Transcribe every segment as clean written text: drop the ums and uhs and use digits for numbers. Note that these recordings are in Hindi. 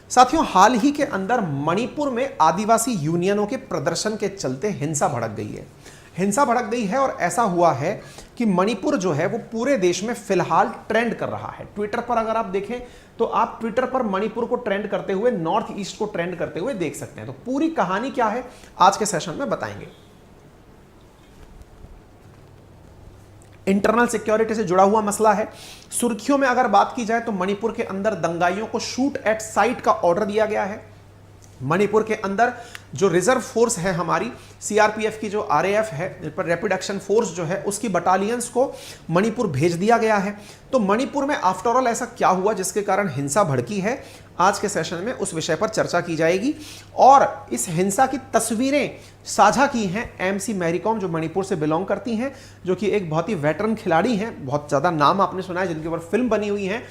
साथियों, हाल ही के अंदर मणिपुर में आदिवासी यूनियनों के प्रदर्शन के चलते हिंसा भड़क गई है। हिंसा भड़क गई है और ऐसा हुआ है कि मणिपुर जो है वो पूरे देश में फिलहाल ट्रेंड कर रहा है। ट्विटर पर अगर आप देखें तो आप ट्विटर पर मणिपुर को ट्रेंड करते हुए, नॉर्थ ईस्ट को ट्रेंड करते हुए देख सकते हैं। तो पूरी कहानी क्या है आज के सेशन में बताएंगे। इंटरनल सिक्योरिटी से जुड़ा हुआ मसला है। सुर्खियों में अगर बात की जाए तो मणिपुर के अंदर दंगाइयों को शूट एट साइट का ऑर्डर दिया गया है। मणिपुर के अंदर जो रिजर्व फोर्स है हमारी सीआरपीएफ की, जो आरएएफ है, रैपिड एक्शन फोर्स जो है, उसकी बटालियंस को मणिपुर भेज दिया गया है। तो मणिपुर में आफ्टर ऑल ऐसा क्या हुआ जिसके कारण हिंसा भड़की है, आज के सेशन में उस विषय पर चर्चा की जाएगी। और इस हिंसा की तस्वीरें साझा की हैं एमसी मैरी कॉम, जो मणिपुर से बिलोंग करती हैं, जो कि एक बहुत ही वेटरन खिलाड़ी हैं, बहुत ज़्यादा नाम आपने सुना है, जिनके ऊपर फिल्म बनी हुई है।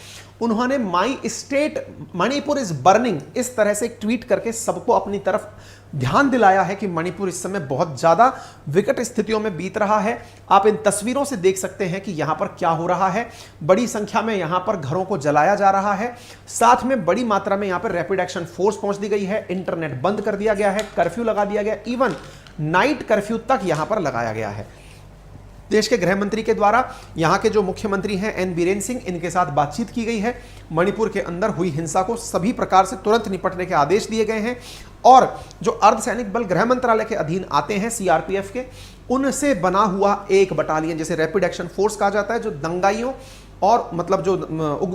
उन्होंने my state Manipur is burning इस तरह से एक ट्वीट करके सबको अपनी तरफ ध्यान दिलाया है कि मणिपुर इस समय बहुत ज्यादा विकट स्थितियों में बीत रहा है। आप इन तस्वीरों से देख सकते हैं कि यहां पर क्या हो रहा है। बड़ी संख्या में यहां पर घरों को जलाया जा रहा है, साथ में बड़ी मात्रा में यहां पर रैपिड एक्शन फोर्स पहुंच दी गई है, इंटरनेट बंद कर दिया गया है, कर्फ्यू लगा दिया गया, इवन नाइट कर्फ्यू तक यहां पर लगाया गया है। देश के गृह मंत्री के द्वारा यहां के जो मुख्यमंत्री हैं एन बीरेन सिंह, इनके साथ बातचीत की गई है। मणिपुर के अंदर हुई हिंसा को सभी प्रकार से तुरंत निपटने के आदेश दिए गए हैं और जो अर्धसैनिक बल गृह मंत्रालय के अधीन आते हैं सीआरपीएफ के, उनसे बना हुआ एक बटालियन, जिसे रैपिड एक्शन फोर्स कहा जाता है, जो दंगाइयों और मतलब जो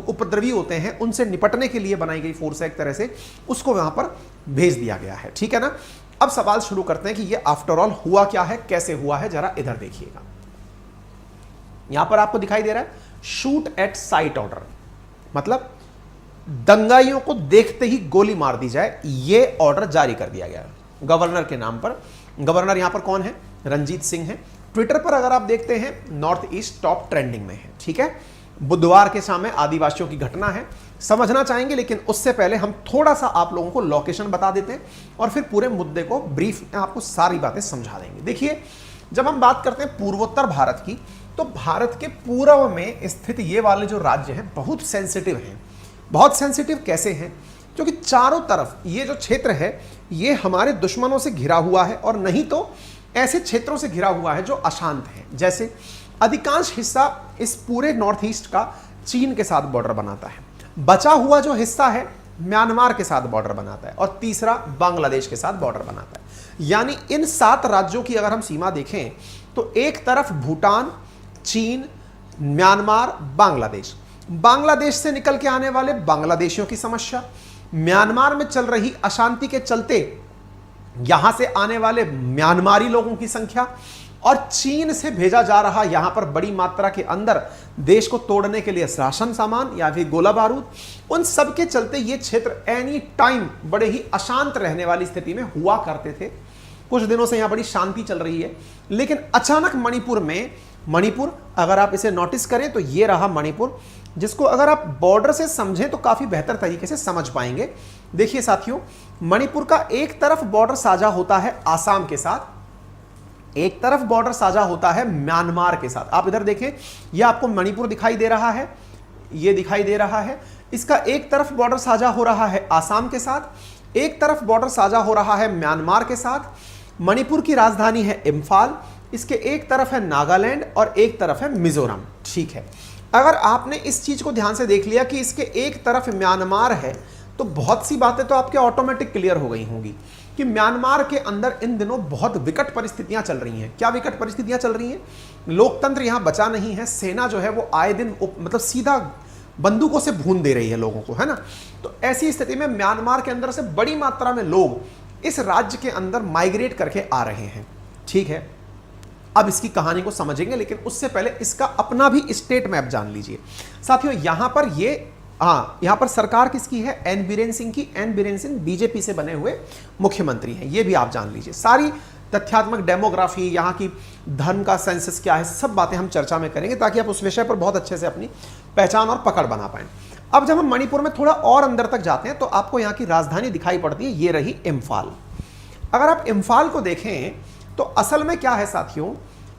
उपद्रवी होते हैं उनसे निपटने के लिए बनाई गई फोर्स है एक तरह से, उसको वहां पर भेज दिया गया है। ठीक है ना। अब सवाल शुरू करते हैं कि ये आफ्टर ऑल हुआ क्या है, कैसे हुआ है, जरा इधर देखिएगा। यहां पर आपको दिखाई दे रहा है शूट एट साइट ऑर्डर, मतलब दंगाइयों को देखते ही गोली मार दी जाए, यह ऑर्डर जारी कर दिया गया है गवर्नर के नाम पर। गवर्नर यहां पर कौन है? रणजीत सिंह है। ट्विटर पर अगर आप देखते हैं नॉर्थ ईस्ट टॉप ट्रेंडिंग में है। ठीक है, बुधवार के शाम में आदिवासियों की घटना है, समझना चाहेंगे, लेकिन उससे पहले हम थोड़ा सा आप लोगों को लोकेशन बता देते हैं और फिर पूरे मुद्दे को ब्रीफ में आपको सारी बातें समझा देंगे। देखिए, जब हम बात करते हैं पूर्वोत्तर भारत की, तो भारत के पूर्व में स्थित ये वाले जो राज्य हैं बहुत सेंसिटिव हैं। बहुत सेंसिटिव कैसे हैं? क्योंकि चारों तरफ ये जो क्षेत्र है ये हमारे दुश्मनों से घिरा हुआ है, और नहीं तो ऐसे क्षेत्रों से घिरा हुआ है जो अशांत हैं। जैसे अधिकांश हिस्सा इस पूरे नॉर्थ ईस्ट का चीन के साथ बॉर्डर बनाता है, बचा हुआ जो हिस्सा है म्यांमार के साथ बॉर्डर बनाता है, और तीसरा बांग्लादेश के साथ बॉर्डर बनाता है। यानी इन 7 राज्यों की अगर हम सीमा देखें तो एक तरफ भूटान, चीन, म्यांमार, बांग्लादेश, बांग्लादेश से निकल के आने वाले बांग्लादेशियों की समस्या, म्यांमार में चल रही अशांति के चलते यहां से आने वाले म्यांमारी लोगों की संख्या, और चीन से भेजा जा रहा यहां पर बड़ी मात्रा के अंदर देश को तोड़ने के लिए राशन सामान या फिर गोला बारूद, उन सब के चलते ये क्षेत्र एनी टाइम बड़े ही अशांत रहने वाली स्थिति में हुआ करते थे। कुछ दिनों से यहां बड़ी शांति चल रही है, लेकिन अचानक मणिपुर अगर आप इसे नोटिस करें तो ये रहा मणिपुर, जिसको अगर आप बॉर्डर से समझें तो काफी बेहतर तरीके से समझ पाएंगे। देखिए साथियों, मणिपुर का एक तरफ बॉर्डर साझा होता है आसाम के साथ, एक तरफ बॉर्डर साझा होता है म्यांमार के साथ। आप इधर देखें, यह आपको मणिपुर दिखाई दे रहा है, यह दिखाई दे रहा है, इसका एक तरफ बॉर्डर साझा हो रहा है आसाम के साथ, एक तरफ बॉर्डर साझा हो रहा है म्यांमार के साथ। मणिपुर की राजधानी है इम्फाल, इसके एक तरफ है नागालैंड और एक तरफ है मिजोरम। ठीक है, अगर आपने इस चीज को ध्यान से देख लिया कि इसके एक तरफ म्यांमार है, तो बहुत सी बातें तो आपके ऑटोमेटिक क्लियर हो गई होंगी कि म्यांमार के अंदर इन दिनों बहुत विकट परिस्थितियां चल रही हैं। क्या विकट परिस्थितियां चल रही हैं? लोकतंत्र यहां बचा नहीं है, सेना जो है वो आए दिन मतलब सीधा बंदूकों से भून दे रही है लोगों को, है ना। तो ऐसी स्थिति में म्यांमार के अंदर से बड़ी मात्रा में लोग इस राज्य के अंदर माइग्रेट करके आ रहे हैं। ठीक है, अब इसकी कहानी को समझेंगे, लेकिन उससे पहले इसका अपना भी स्टेट मैप जान लीजिए साथियों। यहां पर यहां पर सरकार किसकी है? एन बीरेन सिंह की। एन बीरेन सिंह बीजेपी से बने हुए मुख्यमंत्री हैं, ये भी आप जान लीजिए। सारी तथ्यात्मक डेमोग्राफी, यहां की धर्म का सेंसस क्या है, सब बातें हम चर्चा में करेंगे ताकि आप उस विषय पर बहुत अच्छे से अपनी पहचान और पकड़ बना पाएं। अब जब हम मणिपुर में थोड़ा और अंदर तक जाते हैं तो आपको यहां की राजधानी दिखाई पड़ती है, ये रही इम्फाल। अगर आप इम्फाल को देखें तो असल में क्या है साथियों,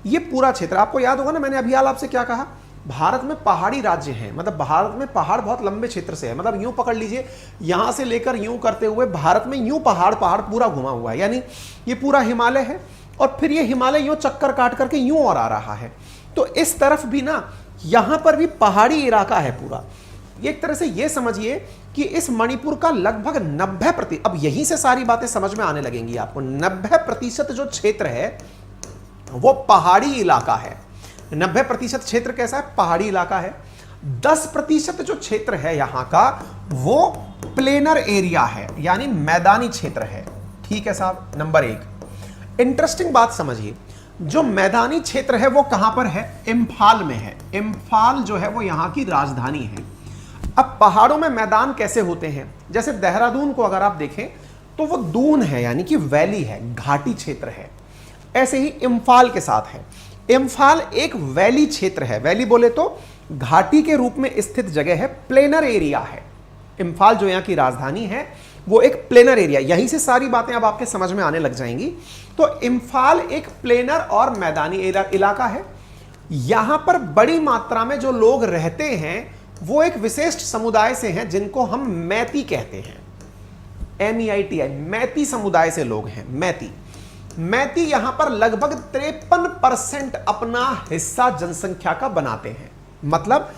ये पूरा क्षेत्र आपको याद होगा ना, मैंने अभी हाल आपसे क्या कहा भारत में पहाड़ी राज्य हैं, मतलब भारत में पहाड़ बहुत लंबे क्षेत्र से है, मतलब यूं पकड़ लीजिए यहां से लेकर यूं करते हुए भारत में यूं पहाड़ पहाड़ पूरा घुमा हुआ है, यानी ये पूरा हिमालय है और फिर ये हिमालय यूं चक्कर काट करके यूं और आ रहा है। तो इस तरफ भी ना यहां पर भी पहाड़ी इलाका है पूरा। एक तरह से ये समझिए कि इस मणिपुर का लगभग 90%, अब यहीं से सारी बातें समझ में आने लगेंगी आपको, 90% जो क्षेत्र है वो पहाड़ी इलाका है। 90% क्षेत्र कैसा है? पहाड़ी इलाका है। 10% जो क्षेत्र है यहां का वो प्लेनर एरिया है, यानी मैदानी क्षेत्र है। ठीक है साहब। नंबर 1 इंटरेस्टिंग बात समझिए, जो मैदानी क्षेत्र है वो कहां पर है? इम्फाल में है। इम्फाल जो है वो यहां की राजधानी है। अब पहाड़ों में मैदान कैसे होते हैं? जैसे देहरादून को अगर आप देखें तो वो दून है, यानी कि वैली है, घाटी क्षेत्र है। ऐसे ही इम्फाल के साथ है। इम्फाल एक वैली क्षेत्र है, वैली बोले तो घाटी के रूप में स्थित जगह है, प्लेनर एरिया है। इम्फाल जो यहां की राजधानी है वो एक प्लेनर एरिया, यहीं से सारी बातें अब आपके समझ में आने लग जाएंगी। तो इम्फाल एक प्लेनर और मैदानी इलाका है। यहां पर बड़ी मात्रा में जो लोग रहते हैं वो एक विशिष्ट समुदाय से हैं जिनको हम मैती कहते हैं। MEITI, मैती समुदाय से लोग हैं। मैती यहां पर लगभग 53% अपना हिस्सा जनसंख्या का बनाते हैं। मतलब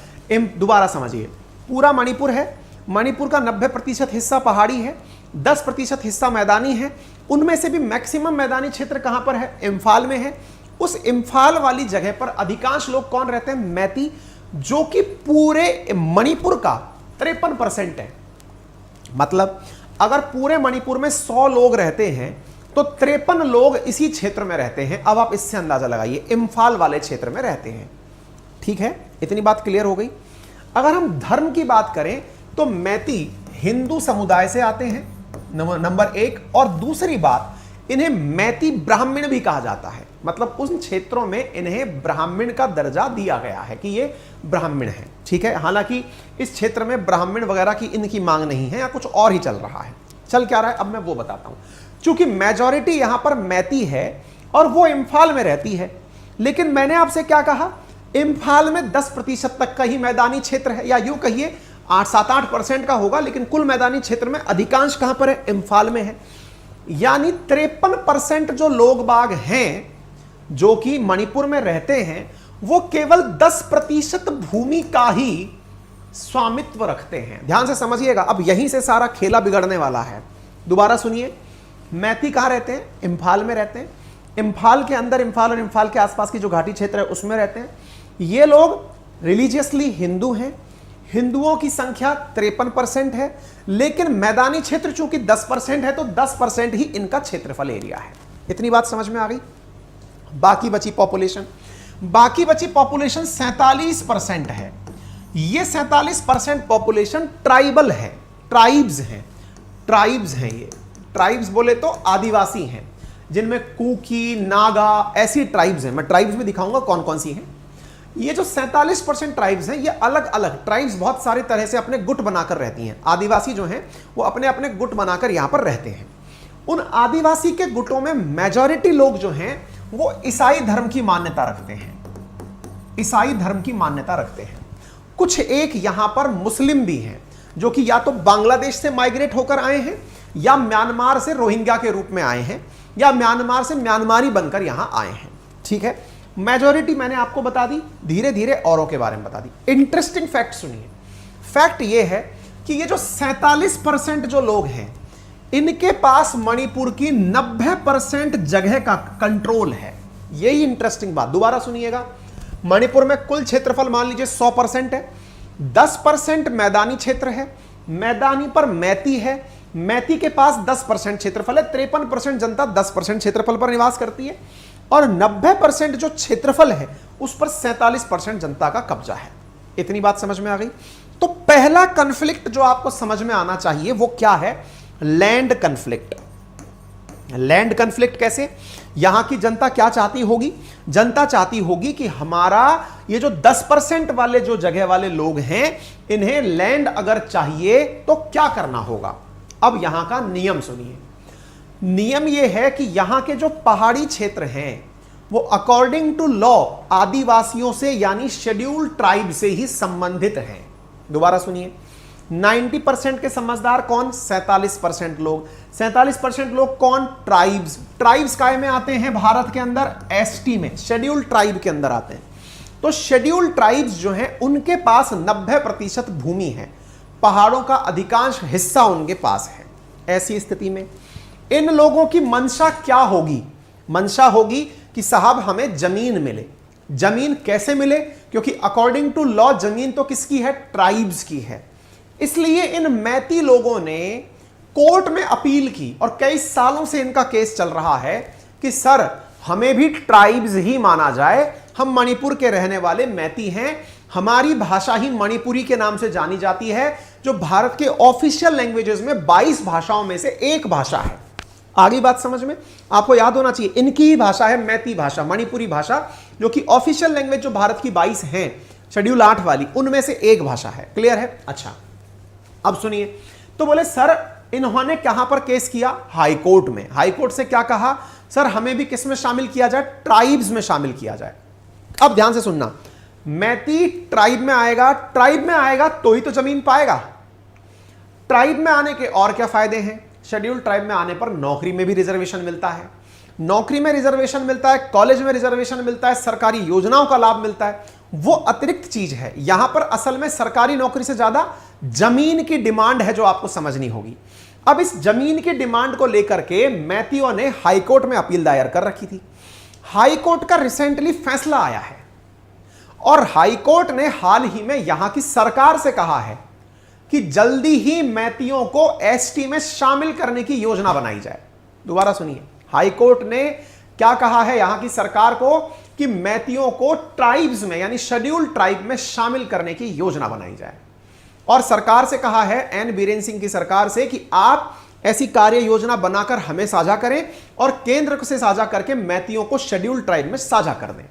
दोबारा समझिए, पूरा मणिपुर है, मणिपुर का 90% हिस्सा पहाड़ी है, 10% हिस्सा मैदानी है। उनमें से भी मैक्सिमम मैदानी क्षेत्र कहां पर है? इम्फाल में है। उस इम्फाल वाली जगह पर अधिकांश लोग कौन रहते हैं? मैती, जो कि पूरे मणिपुर का 53% है। मतलब अगर पूरे मणिपुर में 100 लोग रहते हैं तो 53 लोग इसी क्षेत्र में रहते हैं। अब आप इससे अंदाजा लगाइए, इम्फाल वाले क्षेत्र में रहते हैं। ठीक है, इतनी बात क्लियर हो गई। अगर हम धर्म की बात करें तो मैती हिंदू समुदाय से आते हैं, नंबर 1। और दूसरी बात, इन्हें मैती ब्राह्मण भी कहा जाता है। मतलब उन क्षेत्रों में इन्हें ब्राह्मण का दर्जा दिया गया है कि ये ब्राह्मण है। ठीक है, हालांकि इस क्षेत्र में ब्राह्मण वगैरह की इनकी मांग नहीं है या कुछ और ही चल रहा है। चल क्या रहा है अब मैं वो बताता हूं। चूंकि मेजॉरिटी यहां पर मैती है और वो इम्फाल में रहती है, लेकिन मैंने आपसे क्या कहा? इम्फाल में 10% तक का ही मैदानी क्षेत्र है, या यूं कहिए 7-8% का होगा, लेकिन कुल मैदानी क्षेत्र में अधिकांश कहां पर है? इम्फाल में है। यानी 53% जो लोग बाग हैं जो कि मणिपुर में रहते हैं वो केवल 10% भूमि का ही स्वामित्व रखते हैं। ध्यान से समझिएगा, अब यहीं से सारा खेला बिगड़ने वाला है। दोबारा सुनिए, मैती कहां रहते हैं? इम्फाल में रहते हैं। इम्फाल के अंदर, इम्फाल और इम्फाल के आसपास की जो घाटी क्षेत्र है उसमें रहते हैं। ये लोग रिलीजियसली हिंदू हैं। हिंदुओं की संख्या 53% है, लेकिन मैदानी क्षेत्र चूंकि 10% है तो 10% ही इनका क्षेत्रफल एरिया है। इतनी बात समझ में आ गई। बाकी बची पॉपुलेशन 47% है। ये 47% पॉपुलेशन ट्राइबल है, ट्राइब्स हैं। ये ट्राइब्स बोले तो आदिवासी हैं, जिनमें कुकी, नागा ऐसी ट्राइब्स हैं। मैं ट्राइब्स में दिखाऊंगा कौन कौन सी हैं। ये जो 47% ट्राइब्स हैं, ये अलग अलग ट्राइब्स बहुत सारे तरह से अपने गुट बनाकर रहती हैं। आदिवासी जो हैं वो अपने अपने गुट बनाकर यहां पर रहते हैं। उन आदिवासी के गुटों में मेजॉरिटी लोग जो हैं वो ईसाई धर्म की मान्यता रखते हैं। ईसाई धर्म की मान्यता रखते हैं। कुछ एक यहां पर मुस्लिम भी हैं, जो कि या तो बांग्लादेश से माइग्रेट होकर आए हैं, या म्यांमार से रोहिंग्या के रूप में आए हैं, या म्यांमार से म्यांमारी बनकर यहां आए हैं। ठीक है, मेजॉरिटी मैंने आपको बता दी, धीरे धीरे औरों के बारे में बता दी। इंटरेस्टिंग फैक्ट सुनिए। फैक्ट यह है कि ये जो 47% जो लोग हैं, इनके पास मणिपुर की 90% जगह का कंट्रोल है। यही इंटरेस्टिंग बात। दोबारा सुनिएगा, मणिपुर में कुल क्षेत्रफल मान लीजिए 100% है, 10% मैदानी क्षेत्र है, मैदानी पर मैती है, मैती के पास 10% क्षेत्रफल है, 53% जनता 10% क्षेत्रफल पर निवास करती है, और 90% जो क्षेत्रफल है उस पर 47% जनता का कब्जा है। इतनी बात समझ में आ गई। तो पहला कॉन्फ्लिक्ट जो आपको समझ में आना चाहिए वो क्या है? Land conflict. लैंड कॉन्फ्लिक्ट कैसे? यहां की जनता क्या चाहती होगी? जनता चाहती होगी कि हमारा ये जो 10% वाले जो जगह वाले लोग हैं, इन्हें लैंड अगर चाहिए तो क्या करना होगा? अब यहां का नियम सुनिए। नियम यह है कि यहां के जो पहाड़ी क्षेत्र हैं वो अकॉर्डिंग टू लॉ आदिवासियों से यानी शेड्यूल्ड ट्राइब से ही संबंधित हैं। दोबारा सुनिए, 90% के समझदार कौन? 47% लोग। 47% लोग कौन? ट्राइब्स। ट्राइब्स काय में आते हैं भारत के अंदर? एसटी में, शेड्यूल्ड ट्राइब के अंदर आते हैं। तो शेड्यूल्ड ट्राइब्स जो हैं उनके पास 90% भूमि है, पहाड़ों का अधिकांश हिस्सा उनके पास है। ऐसी स्थिति में इन लोगों की मंशा क्या होगी? मंशा होगी कि साहब हमें जमीन मिले। जमीन कैसे मिले? क्योंकि अकॉर्डिंग टू लॉ जमीन तो किसकी है? ट्राइब्स की है। इसलिए इन मैती लोगों ने कोर्ट में अपील की और कई सालों से इनका केस चल रहा है कि सर हमें भी ट्राइब्स ही माना जाए, हम मणिपुर के रहने वाले मैती हैं, हमारी भाषा ही मणिपुरी के नाम से जानी जाती है, जो भारत के ऑफिशियल लैंग्वेजेस में 22 भाषाओं में से एक भाषा है। आगे बात समझ में? आपको याद होना चाहिए इनकी ही भाषा है मैती भाषा, मणिपुरी भाषा, जो कि ऑफिशियल लैंग्वेज जो भारत की 22 हैं शेड्यूल 8 वाली, उनमें से एक भाषा है। क्लियर है? अच्छा, अब सुनिए, तो बोले सर इन्होंने कहां पर केस किया? हाई कोर्ट में। हाई कोर्ट से क्या कहा? सर हमें भी किस में शामिल किया जाए? ट्राइब्स में शामिल किया जाए। अब ध्यान से सुनना, मैती ट्राइब में आएगा, ट्राइब में आएगा तो ही तो जमीन पाएगा। ट्राइब में आने के और क्या फायदे हैं? शेड्यूल ट्राइब में आने पर नौकरी में भी रिजर्वेशन मिलता है, नौकरी में रिजर्वेशन मिलता है, कॉलेज में रिजर्वेशन मिलता है, सरकारी योजनाओं का लाभ मिलता है। वो अतिरिक्त चीज है। यहां पर असल में सरकारी नौकरी से ज्यादा जमीन की डिमांड है जो आपको समझनी होगी। अब इस जमीन की डिमांड को लेकर के मैतियों ने हाईकोर्ट में अपील दायर कर रखी थी। हाईकोर्ट का रिसेंटली फैसला आया है और हाईकोर्ट ने हाल ही में यहां की सरकार से कहा है कि जल्दी ही मैतियों को एसटी में शामिल करने की योजना बनाई जाए। दोबारा सुनिए, हाईकोर्ट ने क्या कहा है यहां की सरकार को कि मैतियों को ट्राइब्स में यानी शेड्यूल्ड ट्राइब में शामिल करने की योजना बनाई जाए। और सरकार से कहा है, एन बीरेन सिंह की सरकार से, कि आप ऐसी कार्य योजना बनाकर हमें साझा करें और केंद्र से साझा करके मैतियों को शेड्यूल्ड ट्राइब में साझा कर दें।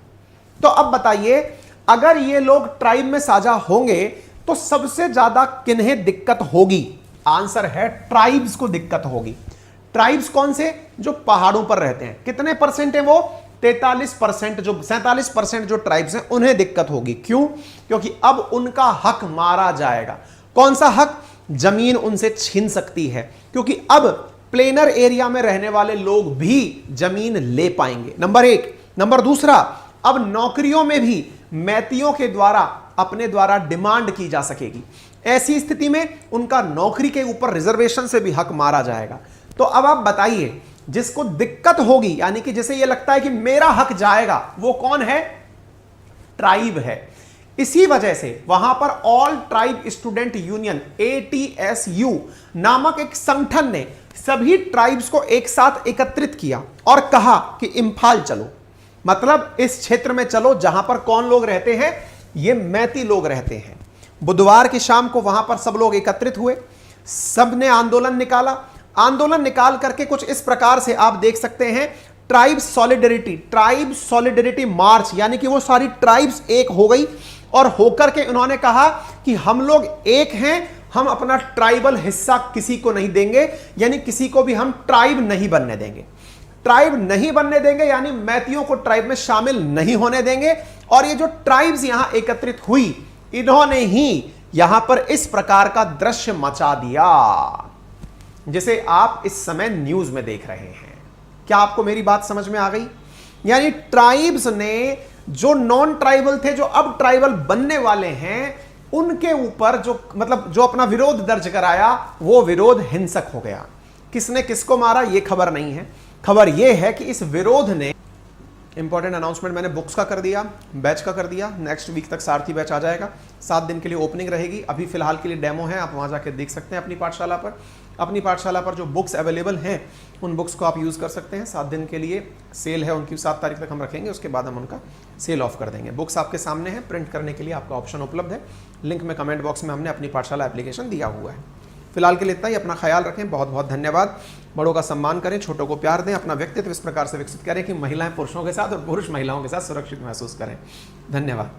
तो अब बताइए, अगर ये लोग ट्राइब में साझा होंगे तो सबसे ज्यादा किन्हें दिक्कत होगी? आंसर है ट्राइब्स को दिक्कत होगी। ट्राइब्स कौन से? जो पहाड़ों पर रहते हैं। कितने परसेंट है वो? 43%। जो 47% जो ट्राइब्स हैं उन्हें दिक्कत होगी। क्यों? क्योंकि अब उनका हक मारा जाएगा। कौन सा हक? जमीन उनसे छीन सकती है, क्योंकि अब प्लेनर एरिया में रहने वाले लोग भी जमीन ले पाएंगे, नंबर एक। नंबर दूसरा, अब नौकरियों में भी मैतियों के द्वारा अपने द्वारा डिमांड की जा सकेगी। ऐसी स्थिति में उनका नौकरी के ऊपर रिजर्वेशन से भी हक मारा जाएगा। तो अब आप बताइए, जिसको दिक्कत होगी यानी कि जिसे यह लगता है कि मेरा हक जाएगा, वो कौन है? ट्राइब है। इसी वजह से वहां पर all tribe student union ATSU नामक एक संगठन ने सभी ट्राइब्स को एक साथ एकत्रित किया और कहा कि इंफाल चलो, मतलब इस क्षेत्र में चलो जहां पर कौन लोग रहते हैं? ये मैती लोग रहते हैं। बुधवार की शाम को वहां पर सब लोग एकत्रित हुए, सबने आंदोलन निकाला। आंदोलन निकाल करके कुछ इस प्रकार से आप देख सकते हैं, ट्राइब सॉलिडरिटी मार्च, यानी कि वो सारी ट्राइब्स एक हो गई और होकर के उन्होंने कहा कि हम लोग एक हैं, हम अपना ट्राइबल हिस्सा किसी को नहीं देंगे, यानी किसी को भी हम ट्राइब नहीं बनने देंगे। ट्राइब नहीं बनने देंगे यानी मैतियों को ट्राइब में शामिल नहीं होने देंगे। और ये जो ट्राइब्स यहां एकत्रित हुई, इन्होंने ही यहां पर इस प्रकार का दृश्य मचा दिया जिसे आप इस समय न्यूज में देख रहे हैं। क्या आपको मेरी बात समझ में आ गई? यानी ट्राइब्स ने जो नॉन ट्राइबल थे, जो अब ट्राइबल बनने वाले हैं, उनके ऊपर जो अपना विरोध दर्ज कराया, वो विरोध हिंसक हो गया। किसने किसको मारा ये खबर नहीं है। खबर यह है कि इस विरोध ने, इंपॉर्टेंट अनाउंसमेंट मैंने बुक्स का कर दिया, बैच का कर दिया, नेक्स्ट वीक तक सारथी बैच आ जाएगा। 7 दिन के लिए ओपनिंग रहेगी। अभी फिलहाल के लिए डेमो है, आप वहां जाके देख सकते हैं अपनी पाठशाला पर। अपनी पाठशाला पर जो बुक्स अवेलेबल हैं उन बुक्स को आप यूज़ कर सकते हैं। 7 दिन के लिए सेल है उनकी, 7 तारीख तक हम रखेंगे, उसके बाद हम उनका सेल ऑफ कर देंगे। बुक्स आपके सामने है, प्रिंट करने के लिए आपका ऑप्शन उपलब्ध है। लिंक में कमेंट बॉक्स में हमने अपनी पाठशाला एप्लीकेशन दिया हुआ है। फिलहाल के लिए इतना ही। अपना ख्याल रखें। बहुत बहुत धन्यवाद। बड़ों का सम्मान करें, छोटों को प्यार दें, अपना व्यक्तित्व इस प्रकार से विकसित करें कि महिलाएं पुरुषों के साथ और पुरुष महिलाओं के साथ सुरक्षित महसूस करें। धन्यवाद।